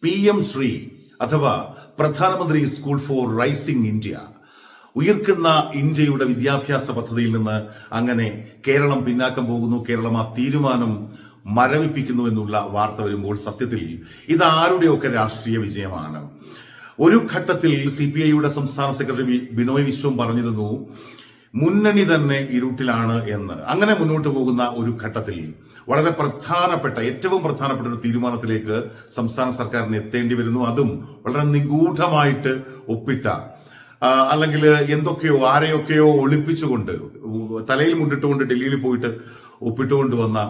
PM Shri അഥവാ പ്രധാനമന്ത്രി school for rising India, ഉയർക്കുന്ന ഇന്ത്യയുടെ വിദ്യാഭ്യാസ പദ്ധതിയിൽ നിന്ന് അങ്ങനെ കേരളം പിന്നാക്കം പോകുന്നു, കേരളം ആ തീരുമാനം മരവിപ്പിക്കുന്നു എന്നുള്ള വാർത്ത വരുമ്പോൾ സത്യത്തിൽ ഇത് ആരുടെയൊക്കെ രാഷ്ട്രീയ വിജയമാണ്. ഒരു ഘട്ടത്തിൽ CPIയുടെ സംസ്ഥാന സെക്രട്ടറി ബിനോയ് വിശ്വം പറഞ്ഞിരുന്നു മുന്നണി തന്നെ ഇരുട്ടിലാണ് എന്ന്. അങ്ങനെ മുന്നോട്ട് പോകുന്ന ഒരു ഘട്ടത്തിൽ വളരെ ഏറ്റവും പ്രധാനപ്പെട്ട ഒരു തീരുമാനത്തിലേക്ക് സംസ്ഥാന സർക്കാരിന് എത്തേണ്ടി വരുന്നു. അതും വളരെ നിഗൂഢമായിട്ട് ഒപ്പിട്ട, അല്ലെങ്കിൽ എന്തൊക്കെയോ ആരെയൊക്കെയോ ഒളിപ്പിച്ചുകൊണ്ട് തലയിൽ മുണ്ടിട്ടുകൊണ്ട് ഡൽഹിയിൽ പോയിട്ട് ഒപ്പിട്ടുകൊണ്ട് വന്ന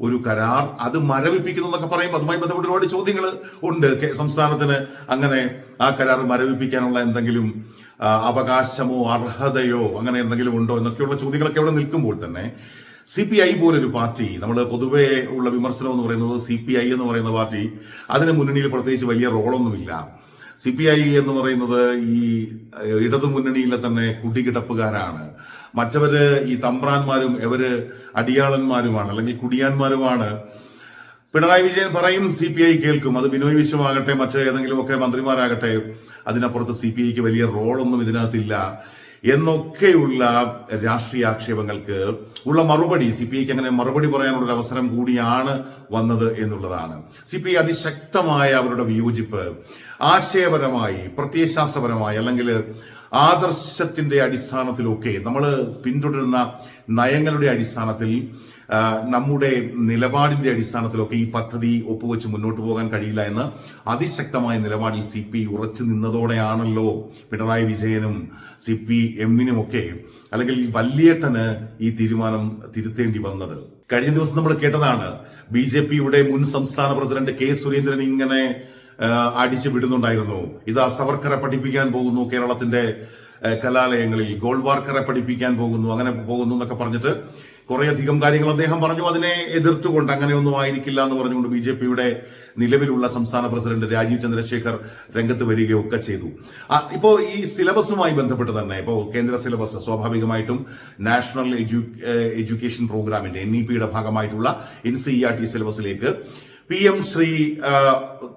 ഒരു കരാർ. അത് മരവിപ്പിക്കുന്നു എന്നൊക്കെ പറയുമ്പോൾ അതുമായി ബന്ധപ്പെട്ട ഒരുപാട് ചോദ്യങ്ങൾ ഉണ്ട്. സംസ്ഥാനത്തിന് അങ്ങനെ ആ കരാർ മരവിപ്പിക്കാനുള്ള എന്തെങ്കിലും അവകാശമോ അർഹതയോ അങ്ങനെ എന്തെങ്കിലും ഉണ്ടോ എന്നൊക്കെയുള്ള ചോദ്യങ്ങളൊക്കെ അവിടെ നിൽക്കുമ്പോൾ തന്നെ CPI പോലൊരു പാർട്ടി, നമ്മൾ പൊതുവെ ഉള്ള വിമർശനം എന്ന് പറയുന്നത് CPI എന്ന് പറയുന്ന പാർട്ടി അതിന് മുന്നണിയിൽ പ്രത്യേകിച്ച് വലിയ റോളൊന്നുമില്ല. CPI എന്ന് പറയുന്നത് ഈ ഇടതു മുന്നണിയിലെ തന്നെ കുടികിടപ്പുകാരാണ്. മറ്റവര് ഈ തമ്പ്രാന്മാരും ഇവര് അടിയാളന്മാരുമാണ്, അല്ലെങ്കിൽ കുടിയാന്മാരുമാണ്. പിണറായി വിജയൻ പറയും, CPI കേൾക്കും. അത് ബിനോയ് വിശ്വമാകട്ടെ മറ്റേതെങ്കിലുമൊക്കെ മന്ത്രിമാരാകട്ടെ, അതിനപ്പുറത്ത് CPIക്ക് വലിയ റോളൊന്നും ഇതിനകത്തില്ല എന്നൊക്കെയുള്ള രാഷ്ട്രീയ ആക്ഷേപങ്ങൾക്ക് ഉള്ള മറുപടി CPIക്ക് അങ്ങനെ മറുപടി പറയാനുള്ള ഒരു അവസരം കൂടിയാണ് വന്നത് എന്നുള്ളതാണ്. CPI അതിശക്തമായ അവരുടെ വിയോജിപ്പ് ആശയപരമായി, പ്രത്യയശാസ്ത്രപരമായി, അല്ലെങ്കിൽ ആദർശത്തിന്റെ അടിസ്ഥാനത്തിലൊക്കെ നമ്മൾ പിന്തുടരുന്ന നയങ്ങളുടെ അടിസ്ഥാനത്തിൽ, നമ്മുടെ നിലപാടിന്റെ അടിസ്ഥാനത്തിലൊക്കെ ഈ പദ്ധതി ഒപ്പുവെച്ച് മുന്നോട്ട് പോകാൻ കഴിയില്ല എന്ന് അതിശക്തമായ നിലപാടിൽ CPI ഉറച്ചു നിന്നതോടെയാണല്ലോ പിണറായി വിജയനും CPM-നുമൊക്കെ, അല്ലെങ്കിൽ വല്യേട്ടന് ഈ തീരുമാനം തിരുത്തേണ്ടി വന്നത്. കഴിഞ്ഞ ദിവസം നമ്മൾ കേട്ടതാണ്, BJPയുടെ മുൻ സംസ്ഥാന പ്രസിഡന്റ് K. സുരേന്ദ്രൻ ഇങ്ങനെ അടിച്ചു വിടുന്നുണ്ടായിരുന്നു. ഇതാ സവർക്കറെ പഠിപ്പിക്കാൻ പോകുന്നു കേരളത്തിന്റെ കലാലയങ്ങളിൽ, ഗോൾവാർക്കറെ പഠിപ്പിക്കാൻ പോകുന്നു, അങ്ങനെ പോകുന്നു എന്നൊക്കെ പറഞ്ഞിട്ട് കുറേയധികം കാര്യങ്ങൾ അദ്ദേഹം പറഞ്ഞു. അതിനെ എതിർത്തുകൊണ്ട് അങ്ങനെയൊന്നും ആയിരിക്കില്ല എന്ന് പറഞ്ഞുകൊണ്ട് BJPയുടെ നിലവിലുള്ള സംസ്ഥാന പ്രസിഡന്റ് രാജീവ് ചന്ദ്രശേഖർ രംഗത്ത് വരികയൊക്കെ ചെയ്തു. ഇപ്പോ ഈ സിലബസുമായി ബന്ധപ്പെട്ട് തന്നെ ഇപ്പോ കേന്ദ്ര സിലബസ് സ്വാഭാവികമായിട്ടും നാഷണൽ എഡ്യൂക്കേഷൻ പ്രോഗ്രാമിന്റെ NEP-യുടെ ഭാഗമായിട്ടുള്ള NCERT സിലബസിലേക്ക് PM ശ്രീ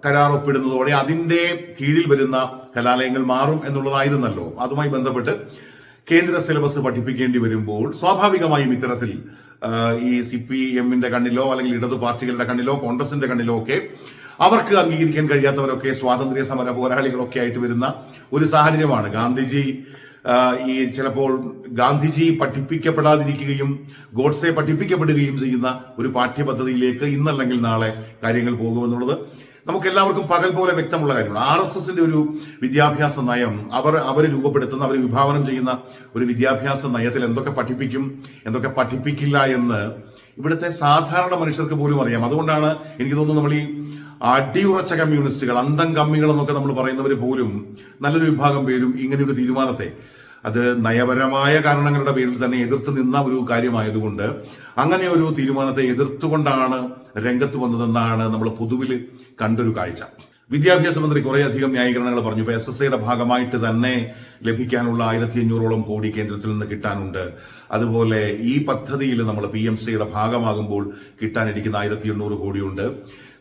കരാർ ഒപ്പിടുന്നതോടെ അതിന്റെ കീഴിൽ വരുന്ന കലാലയങ്ങൾ മാറും എന്നുള്ളതായിരുന്നല്ലോ. അതുമായി ബന്ധപ്പെട്ട് കേന്ദ്ര സിലബസ് പഠിപ്പിക്കേണ്ടി വരുമ്പോൾ സ്വാഭാവികമായും ഇത്തരത്തിൽ ഈ CPM-ന്റെ കണ്ണിലോ, അല്ലെങ്കിൽ ഇടതു പാർട്ടികളുടെ കണ്ണിലോ, കോൺഗ്രസിന്റെ കണ്ണിലോ ഒക്കെ അവർക്ക് അംഗീകരിക്കാൻ കഴിയാത്തവരൊക്കെ സ്വാതന്ത്ര്യ സമര പോരാളികളൊക്കെ ആയിട്ട് വരുന്ന ഒരു സാഹചര്യമാണ്. ചിലപ്പോൾ ഗാന്ധിജി പഠിപ്പിക്കപ്പെടാതിരിക്കുകയും ഗോഡ്സെ പഠിപ്പിക്കപ്പെടുകയും ചെയ്യുന്ന ഒരു പാഠ്യപദ്ധതിയിലേക്ക് ഇന്നല്ലെങ്കിൽ നാളെ കാര്യങ്ങൾ പോകുമെന്നുള്ളത് നമുക്ക് എല്ലാവർക്കും പകൽ പോലെ വ്യക്തമുള്ള കാര്യമാണ്. RSSന്റെ ഒരു വിദ്യാഭ്യാസ നയം, അവർ രൂപപ്പെടുത്തുന്ന, അവർ വിഭാവനം ചെയ്യുന്ന ഒരു വിദ്യാഭ്യാസ നയത്തിൽ എന്തൊക്കെ പഠിപ്പിക്കും, എന്തൊക്കെ പഠിപ്പിക്കില്ല എന്ന് ഇവിടുത്തെ സാധാരണ മനുഷ്യർക്ക് പോലും അറിയാം. അതുകൊണ്ടാണ് എനിക്ക് തോന്നുന്നു നമ്മൾ ഈ അടിയുറച്ച കമ്മ്യൂണിസ്റ്റുകൾ, അന്തം കമ്മികൾ എന്നൊക്കെ നമ്മൾ പറയുന്നവർ പോലും നല്ലൊരു വിഭാഗം പേരും ഇങ്ങനെയൊരു തീരുമാനത്തെ, അത് നയപരമായ കാരണങ്ങളുടെ പേരിൽ തന്നെ എതിർത്ത് നിന്ന ഒരു കാര്യമായതുകൊണ്ട് അങ്ങനെ ഒരു തീരുമാനത്തെ എതിർത്തുകൊണ്ടാണ് രംഗത്ത് വന്നതെന്നാണ് നമ്മൾ പൊതുവിൽ കണ്ടൊരു കാഴ്ച. വിദ്യാഭ്യാസ മന്ത്രി കുറേയധികം ന്യായീകരണങ്ങൾ പറഞ്ഞു. ഇപ്പൊ SSAയുടെ ഭാഗമായിട്ട് തന്നെ ലഭിക്കാനുള്ള 1500-ഓളം കോടി കേന്ദ്രത്തിൽ നിന്ന് കിട്ടാനുണ്ട്. അതുപോലെ ഈ പദ്ധതിയിൽ നമ്മൾ PM ശ്രീയുടെ ഭാഗമാകുമ്പോൾ കിട്ടാനിരിക്കുന്ന 1800 കോടിയുണ്ട്.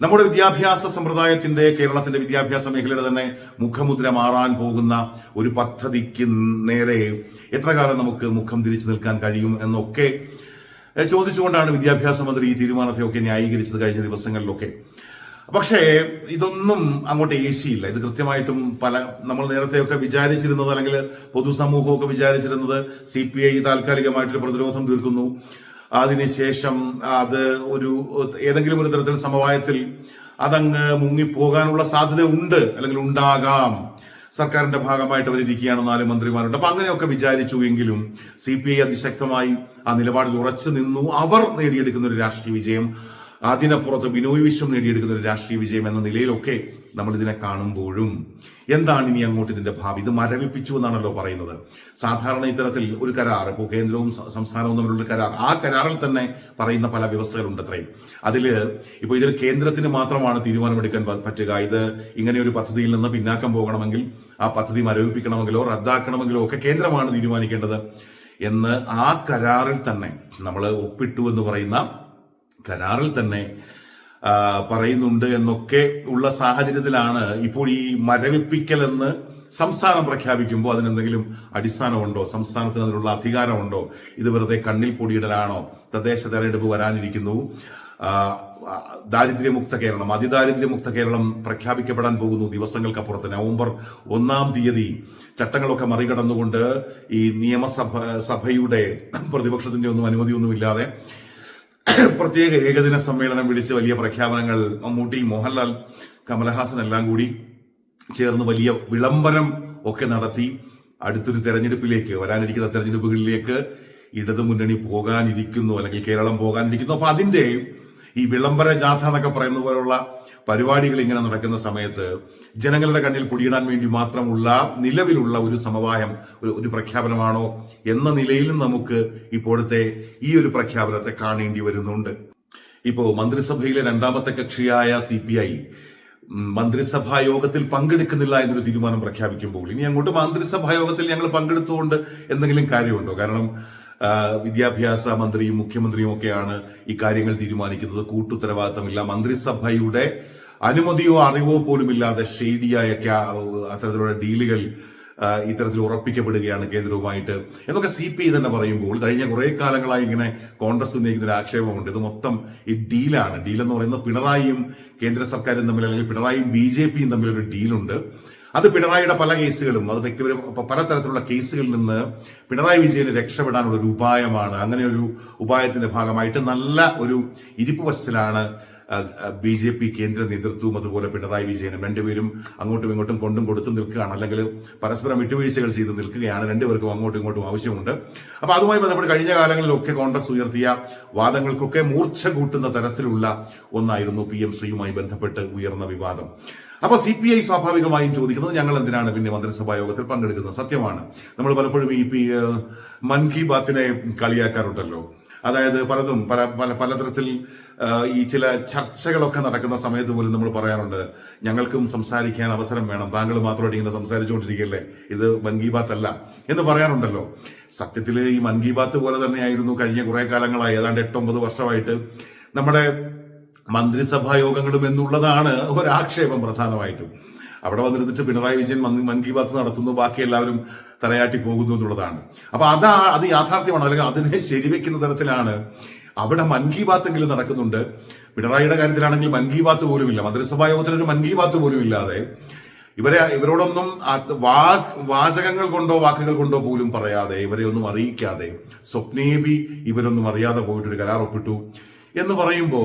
നമ്മുടെ വിദ്യാഭ്യാസ സമ്പ്രദായത്തിന്റെ, കേരളത്തിന്റെ വിദ്യാഭ്യാസ മേഖലയുടെ തന്നെ മുഖമുദ്ര മാറാൻ പോകുന്ന ഒരു പദ്ധതിക്ക് നേരെ എത്ര കാലം നമുക്ക് മുഖം തിരിച്ചു നിൽക്കാൻ കഴിയും എന്നൊക്കെ ചോദിച്ചുകൊണ്ടാണ് വിദ്യാഭ്യാസ മന്ത്രി ഈ തീരുമാനത്തെയൊക്കെ ന്യായീകരിച്ചത് കഴിഞ്ഞ ദിവസങ്ങളിലൊക്കെ. പക്ഷേ ഇതൊന്നും അങ്ങോട്ട് ഏശിയില്ല. ഇത് കൃത്യമായിട്ടും നമ്മൾ നേരത്തെയൊക്കെ വിചാരിച്ചിരുന്നത്, അല്ലെങ്കിൽ പൊതുസമൂഹമൊക്കെ വിചാരിച്ചിരുന്നത്, CPI താൽക്കാലികമായിട്ടൊരു പ്രതിരോധം തീർക്കുന്നു, അതിനുശേഷം അത് ഏതെങ്കിലും ഒരു തരത്തിൽ സമവായത്തിൽ അതങ്ങ് മുങ്ങിപ്പോകാനുള്ള സാധ്യത ഉണ്ട്, അല്ലെങ്കിൽ ഉണ്ടാകാം. സർക്കാരിന്റെ ഭാഗമായിട്ട് അവരിയ്ക്കുകയാണ് 4 മന്ത്രിമാരുണ്ട്. അപ്പൊ അങ്ങനെയൊക്കെ വിചാരിച്ചു. എങ്കിലും CPI അതിശക്തമായി ആ നിലപാടിൽ ഉറച്ചു നിന്നു. അവർ നേടിയെടുക്കുന്ന ഒരു രാഷ്ട്രീയ വിജയം, അതിനപ്പുറത്ത് ബിനോയ് വിശ്വം നേടിയെടുക്കുന്ന ഒരു രാഷ്ട്രീയ വിജയം എന്ന നിലയിലൊക്കെ നമ്മൾ ഇതിനെ കാണുമ്പോഴും എന്താണ് ഇനി അങ്ങോട്ട് ഇതിന്റെ ഭാവി? ഇത് മരവിപ്പിച്ചു എന്നാണല്ലോ പറയുന്നത്. സാധാരണ ഇത്തരത്തിൽ ഒരു കരാർ, ഇപ്പോൾ കേന്ദ്രവും സംസ്ഥാനവും തമ്മിലുള്ള കരാർ, ആ കരാറിൽ തന്നെ പറയുന്ന പല വ്യവസ്ഥകളുണ്ട് അത്രയും. ഇപ്പോൾ ഇതിൽ കേന്ദ്രത്തിന് മാത്രമാണ് തീരുമാനമെടുക്കാൻ പറ്റുക. ഇത് ഇങ്ങനെ ഒരു പദ്ധതിയിൽ നിന്ന് പിന്നാക്കം പോകണമെങ്കിൽ, ആ പദ്ധതി മരവിപ്പിക്കണമെങ്കിലോ റദ്ദാക്കണമെങ്കിലോ ഒക്കെ കേന്ദ്രമാണ് തീരുമാനിക്കേണ്ടത് എന്ന് ആ കരാറിൽ തന്നെ നമ്മൾ ഒപ്പിട്ടു എന്ന് പറയുന്ന കരാറിൽ തന്നെ പറയുന്നുണ്ട് എന്നൊക്കെ ഉള്ള സാഹചര്യത്തിലാണ് ഇപ്പോൾ ഈ മരവിപ്പിക്കൽ എന്ന് സംസ്ഥാനം പ്രഖ്യാപിക്കുമ്പോൾ അതിനെന്തെങ്കിലും അടിസ്ഥാനമുണ്ടോ, സംസ്ഥാനത്തിന് അതിനുള്ള അധികാരമുണ്ടോ, ഇത് വെറുതെ കണ്ണിൽ പൊടിയിടലാണോ, തദ്ദേശ തെരഞ്ഞെടുപ്പ് വരാനിരിക്കുന്നു, ദാരിദ്ര്യമുക്ത കേരളം, അതിദാരിദ്ര്യമുക്ത കേരളം പ്രഖ്യാപിക്കപ്പെടാൻ പോകുന്നു ദിവസങ്ങൾക്കപ്പുറത്ത്. നവംബർ 1-ാം തീയതി ചട്ടങ്ങളൊക്കെ മറികടന്നുകൊണ്ട് ഈ സഭയുടെ പ്രതിപക്ഷത്തിന്റെ ഒന്നും അനുമതിയൊന്നുമില്ലാതെ പ്രത്യേക ഏകദിന സമ്മേളനം വിളിച്ച് വലിയ പ്രഖ്യാപനങ്ങൾ മമ്മൂട്ടി, മോഹൻലാൽ, കമലഹാസൻ എല്ലാം കൂടി ചേർന്ന് വലിയ വിളംബരം ഒക്കെ നടത്തി അടുത്തൊരു തെരഞ്ഞെടുപ്പിലേക്ക്, വരാനിരിക്കുന്ന തെരഞ്ഞെടുപ്പുകളിലേക്ക് ഇടതുമുന്നണി പോകാനിരിക്കുന്നു, അല്ലെങ്കിൽ കേരളം പോകാനിരിക്കുന്നു. അപ്പൊ അതിന്റെ ഈ വിളംബര ജാഥ എന്നൊക്കെ പറയുന്ന പോലുള്ള പരിപാടികൾ ഇങ്ങനെ നടക്കുന്ന സമയത്ത് ജനങ്ങളുടെ കണ്ണിൽ പൊടിയിടാൻ വേണ്ടി മാത്രമുള്ള നിലവിലുള്ള ഒരു സമവായം, ഒരു പ്രഖ്യാപനമാണോ എന്ന നിലയിലും നമുക്ക് ഇപ്പോഴത്തെ ഈ ഒരു പ്രഖ്യാപനത്തെ കാണേണ്ടി വരുന്നുണ്ട്. ഇപ്പോ മന്ത്രിസഭയിലെ രണ്ടാമത്തെ കക്ഷിയായ CPI മന്ത്രിസഭാ യോഗത്തിൽ പങ്കെടുക്കുന്നില്ല എന്നൊരു തീരുമാനം പ്രഖ്യാപിക്കുമ്പോൾ ഇനി അങ്ങോട്ട് മന്ത്രിസഭാ യോഗത്തിൽ ഞങ്ങൾ പങ്കെടുത്തുകൊണ്ട് എന്തെങ്കിലും കാര്യമുണ്ടോ? കാരണം വിദ്യാഭ്യാസ മന്ത്രിയും മുഖ്യമന്ത്രിയും ഒക്കെയാണ് ഈ കാര്യങ്ങൾ തീരുമാനിക്കുന്നത്. കൂട്ടുത്തരവാദിത്തമില്ല, മന്ത്രിസഭയുടെ അനുമതിയോ അറിവോ പോലുമില്ലാതെ ഷെയ്ഡിയായ അത്തരത്തിലുള്ള ഡീലുകൾ ഇത്തരത്തിൽ ഉറപ്പിക്കപ്പെടുകയാണ് കേന്ദ്രവുമായിട്ട് എന്നൊക്കെ CPI തന്നെ പറയുമ്പോൾ കഴിഞ്ഞ കുറെ കാലങ്ങളായി ഇങ്ങനെ കോൺഗ്രസ് ഉന്നയിക്കുന്ന ഒരു ആക്ഷേപമുണ്ട്. ഇത് മൊത്തം ഈ ഡീലാണ്. ഡീലെന്ന് പറയുന്നത് പിണറായിയും കേന്ദ്ര സർക്കാരും തമ്മിൽ, അല്ലെങ്കിൽ പിണറായിയും BJPയും തമ്മിലൊരു ഡീലുണ്ട്. അത് പിണറായിയുടെ പല കേസുകളും, അത് വ്യക്തിപരം പലതരത്തിലുള്ള കേസുകളിൽ നിന്ന് പിണറായി വിജയന് രക്ഷപ്പെടാനുള്ള ഒരു ഉപായമാണ്. അങ്ങനെ ഒരു ഉപായത്തിന്റെ ഭാഗമായിട്ട് നല്ല ഒരു ഇരിപ്പ് വശത്തിലാണ് BJP കേന്ദ്ര നേതൃത്വവും അതുപോലെ പിണറായി വിജയനും. രണ്ടുപേരും അങ്ങോട്ടും ഇങ്ങോട്ടും കൊണ്ടും കൊടുത്തും നിൽക്കുകയാണ്, അല്ലെങ്കിൽ പരസ്പരം വിട്ടുവീഴ്ചകൾ ചെയ്ത് നിൽക്കുകയാണ്. രണ്ടുപേർക്കും അങ്ങോട്ടും ഇങ്ങോട്ടും ആവശ്യമുണ്ട്. അപ്പൊ അതുമായി ബന്ധപ്പെട്ട് കഴിഞ്ഞ കാലങ്ങളിലൊക്കെ കോൺഗ്രസ് ഉയർത്തിയ വാദങ്ങൾക്കൊക്കെ മൂർച്ച കൂട്ടുന്ന തരത്തിലുള്ള ഒന്നായിരുന്നു PM ശ്രീയുമായി ബന്ധപ്പെട്ട് ഉയർന്ന വിവാദം. അപ്പൊ CPI സ്വാഭാവികമായും ചോദിക്കുന്നത് ഞങ്ങൾ എന്തിനാണ് പിന്നെ മന്ത്രിസഭാ യോഗത്തിൽ പങ്കെടുക്കുന്നത്? സത്യമാണ്, നമ്മൾ പലപ്പോഴും ഈ മൻ കി ബാത്തിനെ കളിയാക്കാറുണ്ടല്ലോ. അതായത് പലതും പലതരത്തിൽ ഈ ചില ചർച്ചകളൊക്കെ നടക്കുന്ന സമയത്ത് പോലും നമ്മൾ പറയാറുണ്ട്, ഞങ്ങൾക്കും സംസാരിക്കാൻ അവസരം വേണം, താങ്കൾ മാത്രമായിട്ട് ഇങ്ങനെ സംസാരിച്ചുകൊണ്ടിരിക്കല്ലേ, ഇത് മൻ കി ബാത്ത് അല്ല എന്ന് പറയാറുണ്ടല്ലോ. സത്യത്തിൽ ഈ മൻ കി ബാത്ത് പോലെ തന്നെയായിരുന്നു കഴിഞ്ഞ കുറെ കാലങ്ങളായി, ഏതാണ്ട് 8-9 വർഷമായിട്ട് നമ്മുടെ മന്ത്രിസഭാ യോഗങ്ങളും എന്നുള്ളതാണ് ഒരാക്ഷേപം പ്രധാനമായിട്ടും. അവിടെ വന്നിരുന്നിട്ട് പിണറായി വിജയൻ മൻ കി ബാത്ത് നടത്തുന്നു, ബാക്കി എല്ലാവരും തലയാട്ടി പോകുന്നു എന്നുള്ളതാണ്. അപ്പൊ അത് യാഥാർത്ഥ്യമാണ്, അല്ലെങ്കിൽ അതിനെ ശരിവെക്കുന്ന തരത്തിലാണ് അവിടെ മൻ കി ബാത്ത് എങ്കിലും നടക്കുന്നുണ്ട്. പിണറായിയുടെ കാര്യത്തിലാണെങ്കിൽ മൻ കി ബാത്ത് പോലുമില്ല, മന്ത്രിസഭാ യോഗത്തിനൊരു മൻ കി ബാത്ത് പോലും ഇല്ലാതെ ഇവരോടൊന്നും വാചകങ്ങൾ കൊണ്ടോ വാക്കുകൾ കൊണ്ടോ പോലും പറയാതെ, ഇവരെ ഒന്നും അറിയിക്കാതെ, സ്വപ്നേബി ഇവരൊന്നും അറിയാതെ പോയിട്ടൊരു കരാർ ഒപ്പിട്ടു എന്ന് പറയുമ്പോ,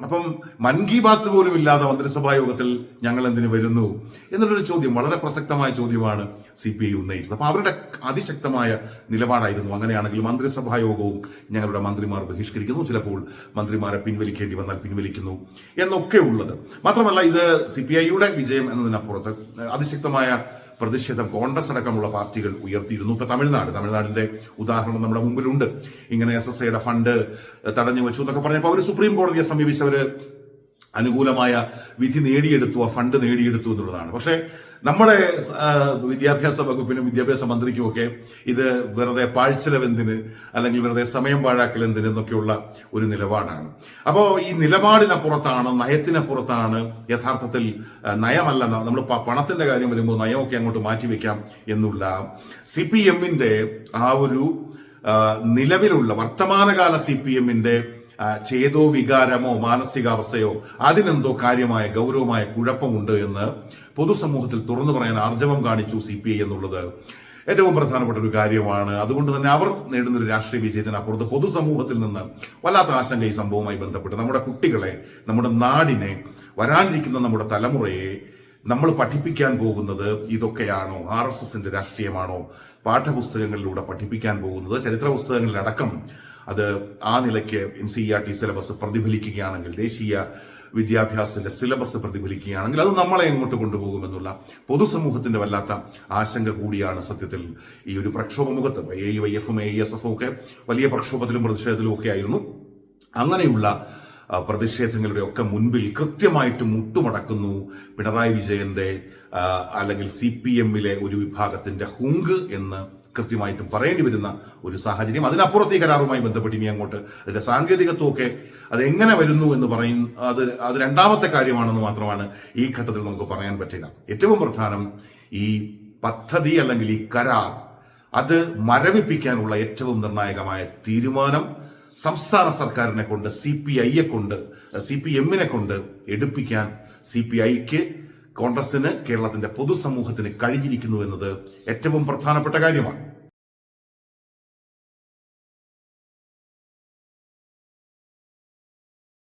അപ്പം മൻ കി ബാത്ത് പോലും ഇല്ലാതെ മന്ത്രിസഭാ യോഗത്തിൽ ഞങ്ങൾ എന്തിനു വരുന്നു എന്നുള്ളൊരു ചോദ്യം, വളരെ പ്രസക്തമായ ചോദ്യമാണ് CPI ഉന്നയിച്ചത്. അപ്പൊ അവരുടെ അതിശക്തമായ നിലപാടായിരുന്നു അങ്ങനെയാണെങ്കിൽ മന്ത്രിസഭാ യോഗവും ഞങ്ങളുടെ മന്ത്രിമാർ ബഹിഷ്കരിക്കുന്നു, ചിലപ്പോൾ മന്ത്രിമാരെ പിൻവലിക്കേണ്ടി വന്നാൽ പിൻവലിക്കുന്നു എന്നൊക്കെ ഉള്ളത്. മാത്രമല്ല ഇത് CPIയുടെ വിജയം എന്നതിനപ്പുറത്ത് അതിശക്തമായ പ്രതിഷേധം കോൺഗ്രസ് അടക്കമുള്ള പാർട്ടികൾ ഉയർത്തിയിരുന്നു. ഇപ്പൊ തമിഴ്നാടിന്റെ ഉദാഹരണം നമ്മുടെ മുമ്പിലുണ്ട്. ഇങ്ങനെ SSIയുടെ ഫണ്ട് തടഞ്ഞു വെച്ചു എന്നൊക്കെ പറഞ്ഞപ്പോൾ അവർ സുപ്രീം കോടതിയെ സമീപിച്ചവര് അനുകൂലമായ വിധി നേടിയെടുത്തു, ആ ഫണ്ട് നേടിയെടുത്തു എന്നുള്ളതാണ്. പക്ഷേ നമ്മുടെ വിദ്യാഭ്യാസ വകുപ്പിനും വിദ്യാഭ്യാസ മന്ത്രിക്കുമൊക്കെ ഇത് വെറുതെ പാഴ്ചെലവെന്തിന്, അല്ലെങ്കിൽ വെറുതെ സമയം പാഴാക്കൽ എന്തിന് എന്നൊക്കെയുള്ള ഒരു നിലപാടാണ്. അപ്പോ ഈ നിലപാടിനപ്പുറത്താണ്, നയത്തിനപ്പുറത്താണ് യഥാർത്ഥത്തിൽ, നയമല്ല, നമ്മൾ പണത്തിന്റെ കാര്യം വരുമ്പോൾ നയമൊക്കെ അങ്ങോട്ട് മാറ്റിവെക്കാം എന്നുള്ള CPMന്റെ ആ ഒരു നിലവിലുള്ള വർത്തമാനകാല CPMന്റെ ചേതോ വികാരമോ മാനസികാവസ്ഥയോ അതിനെന്തോ കാര്യമായ ഗൗരവമായ കുഴപ്പമുണ്ട് എന്ന് പൊതുസമൂഹത്തിൽ തുറന്നു പറയാൻ ആർജവം കാണിച്ചു CPI എന്നുള്ളത് ഏറ്റവും പ്രധാനപ്പെട്ട ഒരു കാര്യമാണ്. അതുകൊണ്ട് തന്നെ അവർ നേടുന്ന ഒരു രാഷ്ട്രീയ വിജയത്തിനപ്പുറത്ത് പൊതുസമൂഹത്തിൽ നിന്ന് വല്ലാത്ത ആശങ്ക ഈ സംഭവവുമായി ബന്ധപ്പെട്ട് നമ്മുടെ കുട്ടികളെ, നമ്മുടെ നാടിനെ, വരാനിരിക്കുന്ന നമ്മുടെ തലമുറയെ നമ്മൾ പഠിപ്പിക്കാൻ പോകുന്നത് ഇതൊക്കെയാണോ? RSSന്റെ രാഷ്ട്രീയമാണോ പാഠപുസ്തകങ്ങളിലൂടെ പഠിപ്പിക്കാൻ പോകുന്നത്? ചരിത്ര പുസ്തകങ്ങളിലടക്കം അത് ആ നിലയ്ക്ക് NCERT സിലബസ് പ്രതിഫലിക്കുകയാണെങ്കിൽ, ദേശീയ വിദ്യാഭ്യാസത്തിന്റെ സിലബസ് പ്രതിഫലിക്കുകയാണെങ്കിൽ അത് നമ്മളെ എങ്ങോട്ട് കൊണ്ടുപോകുമെന്നുള്ള പൊതുസമൂഹത്തിന്റെ വല്ലാത്ത ആശങ്ക കൂടിയാണ് സത്യത്തിൽ ഈ ഒരു പ്രക്ഷോഭമുഖത്ത്. AIYF-ഉം AISF-ഉം ഒക്കെ വലിയ പ്രക്ഷോഭത്തിലും പ്രതിഷേധത്തിലും ഒക്കെ ആയിരുന്നു. അങ്ങനെയുള്ള പ്രതിഷേധങ്ങളുടെ ഒക്കെ മുൻപിൽ കൃത്യമായിട്ട് മുട്ടുമടക്കുന്നു പിണറായി വിജയന്റെ അല്ലെങ്കിൽ CPMലെ ഒരു വിഭാഗത്തിന്റെ ഹുങ്ക് എന്ന് കൃത്യമായിട്ടും പറയേണ്ടി വരുന്ന ഒരു സാഹചര്യം. അതിനപ്പുറത്ത് ഈ കരാറുമായി ബന്ധപ്പെട്ട് ഇനി അങ്ങോട്ട് അതിന്റെ സാങ്കേതികത്വമൊക്കെ അത് എങ്ങനെ വരുന്നു എന്ന് അത് രണ്ടാമത്തെ കാര്യമാണെന്ന് മാത്രമാണ് ഈ ഘട്ടത്തിൽ നമുക്ക് പറയാൻ പറ്റുക. ഏറ്റവും പ്രധാനം ഈ പദ്ധതി അല്ലെങ്കിൽ ഈ കരാർ അത് മരവിപ്പിക്കാനുള്ള ഏറ്റവും നിർണായകമായ തീരുമാനം സംസ്ഥാന സർക്കാരിനെ കൊണ്ട് CPM കൊണ്ട് എടുപ്പിക്കാൻ CPIക്ക് കോൺഗ്രസിന് കേരളത്തിന്റെ പൊതുസമൂഹത്തിന് കഴിഞ്ഞിരിക്കുന്നു എന്നത് ഏറ്റവും പ്രധാനപ്പെട്ട കാര്യമാണ്.